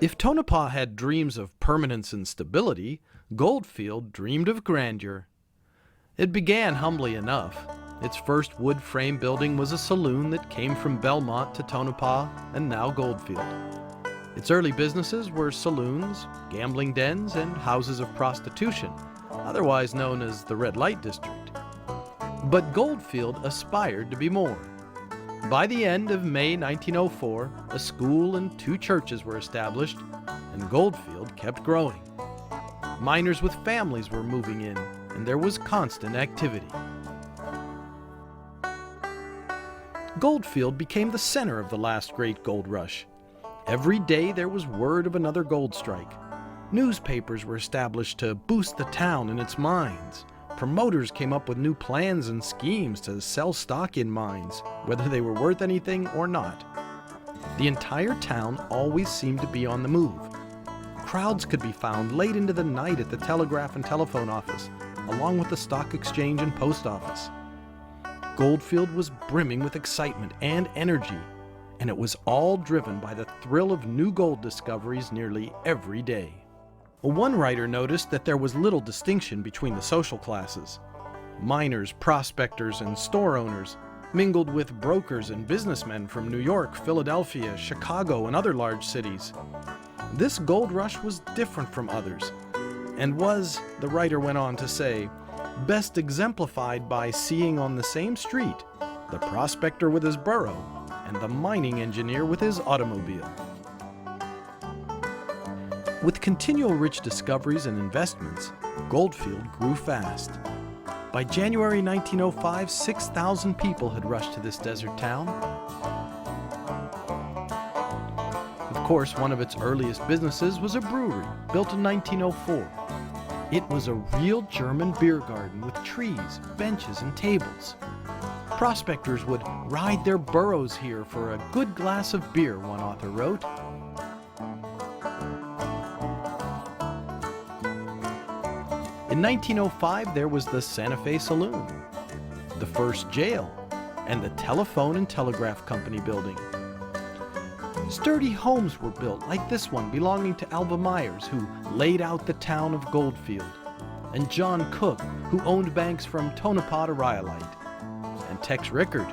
If Tonopah had dreams of permanence and stability, Goldfield dreamed of grandeur. It began humbly enough. Its first wood frame building was a saloon that came from Belmont to Tonopah and now Goldfield. Its early businesses were saloons, gambling dens, and houses of prostitution, otherwise known as the Red Light District. But Goldfield aspired to be more. By the end of May 1904, a school and 2 churches were established, and Goldfield kept growing. Miners with families were moving in, and there was constant activity. Goldfield became the center of the last great gold rush. Every day there was word of another gold strike. Newspapers were established to boost the town and its mines. Promoters came up with new plans and schemes to sell stock in mines, whether they were worth anything or not. The entire town always seemed to be on the move. Crowds could be found late into the night at the telegraph and telephone office, along with the stock exchange and post office. Goldfield was brimming with excitement and energy, and it was all driven by the thrill of new gold discoveries nearly every day. One writer noticed that there was little distinction between the social classes. Miners, prospectors, and store owners mingled with brokers and businessmen from New York, Philadelphia, Chicago, and other large cities. This gold rush was different from others, and was, the writer went on to say, best exemplified by seeing on the same street the prospector with his burro and the mining engineer with his automobile. With continual rich discoveries and investments, Goldfield grew fast. By January 1905, 6,000 people had rushed to this desert town. Of course, one of its earliest businesses was a brewery, built in 1904. It was a real German beer garden with trees, benches, and tables. Prospectors would ride their burros here for a good glass of beer, one author wrote. In 1905, there was the Santa Fe Saloon, the first jail, and the Telephone and Telegraph Company building. Sturdy homes were built like this one belonging to Alva Myers, who laid out the town of Goldfield, and John Cook, who owned banks from Tonopah to Rhyolite, and Tex Rickard,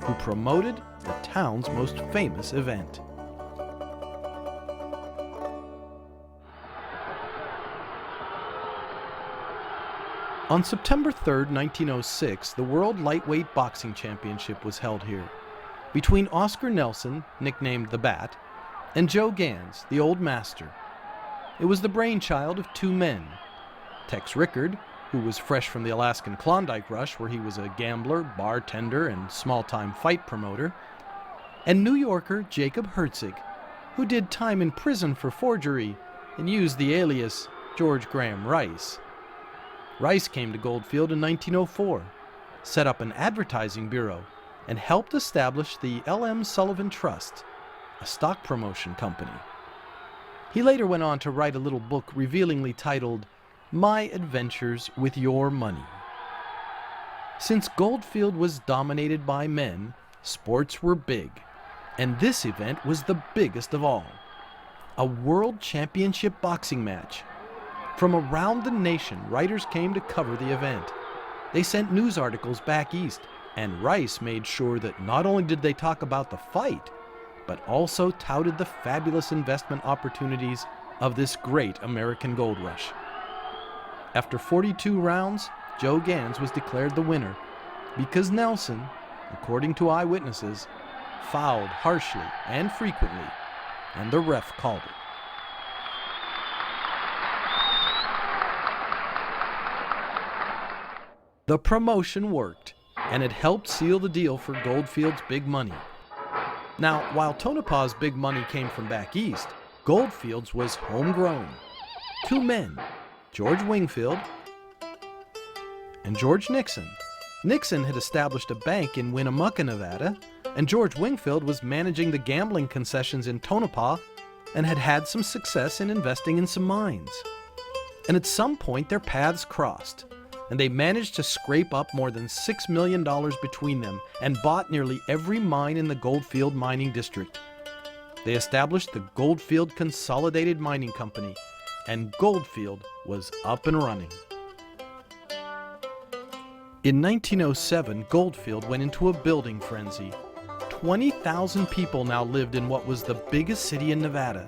who promoted the town's most famous event. On September 3, 1906, the World Lightweight Boxing Championship was held here, between Oscar Nelson, nicknamed the Bat, and Joe Gans, the Old Master. It was the brainchild of 2 men, Tex Rickard, who was fresh from the Alaskan Klondike Rush, where he was a gambler, bartender, and small-time fight promoter, and New Yorker Jacob Herzig, who did time in prison for forgery and used the alias George Graham Rice. Rice came to Goldfield in 1904, set up an advertising bureau, and helped establish the L.M. Sullivan Trust, a stock promotion company. He later went on to write a little book revealingly titled, My Adventures with Your Money. Since Goldfield was dominated by men, sports were big, and this event was the biggest of all. A World Championship boxing match. From around the nation, writers came to cover the event. They sent news articles back east, and Rice made sure that not only did they talk about the fight, but also touted the fabulous investment opportunities of this great American gold rush. After 42 rounds, Joe Gans was declared the winner because Nelson, according to eyewitnesses, fouled harshly and frequently, and the ref called it. The promotion worked, and it helped seal the deal for Goldfield's big money. Now, while Tonopah's big money came from back east, Goldfield's was homegrown. 2 men, George Wingfield and George Nixon. Nixon had established a bank in Winnemucca, Nevada, and George Wingfield was managing the gambling concessions in Tonopah and had had some success in investing in some mines. And at some point their paths crossed, and they managed to scrape up more than $6 million between them and bought nearly every mine in the Goldfield mining district. they established the Goldfield Consolidated Mining Company, and Goldfield was up and running. In 1907, Goldfield went into a building frenzy. 20,000 people now lived in what was the biggest city in Nevada.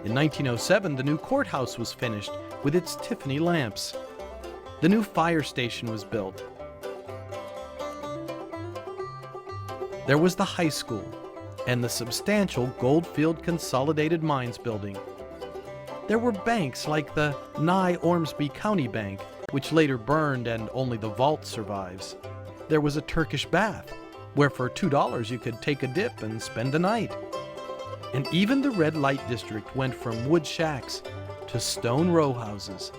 In 1907, the new courthouse was finished with its Tiffany lamps. The new fire station was built. There was the high school and the substantial Goldfield Consolidated Mines building. There were banks like the Nye Ormsby County Bank, which later burned and only the vault survives. There was a Turkish bath, where for $2 you could take a dip and spend the night. And even the red light district went from wood shacks to stone row houses.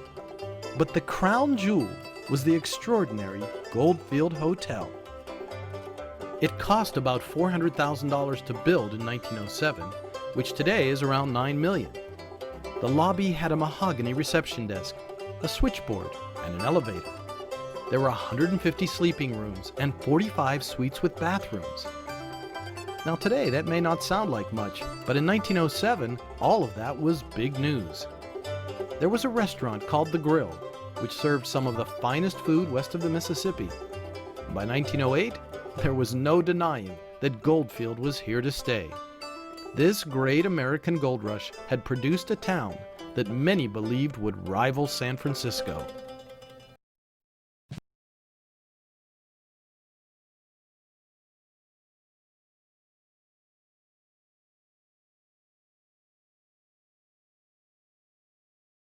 But the crown jewel was the extraordinary Goldfield Hotel. It cost about $400,000 to build in 1907, which today is around $9 million. The lobby had a mahogany reception desk, a switchboard, and an elevator. There were 150 sleeping rooms and 45 suites with bathrooms. Now today that may not sound like much, but in 1907 all of that was big news. There was a restaurant called The Grill, which served some of the finest food west of the Mississippi. By 1908, there was no denying that Goldfield was here to stay. This great American gold rush had produced a town that many believed would rival San Francisco.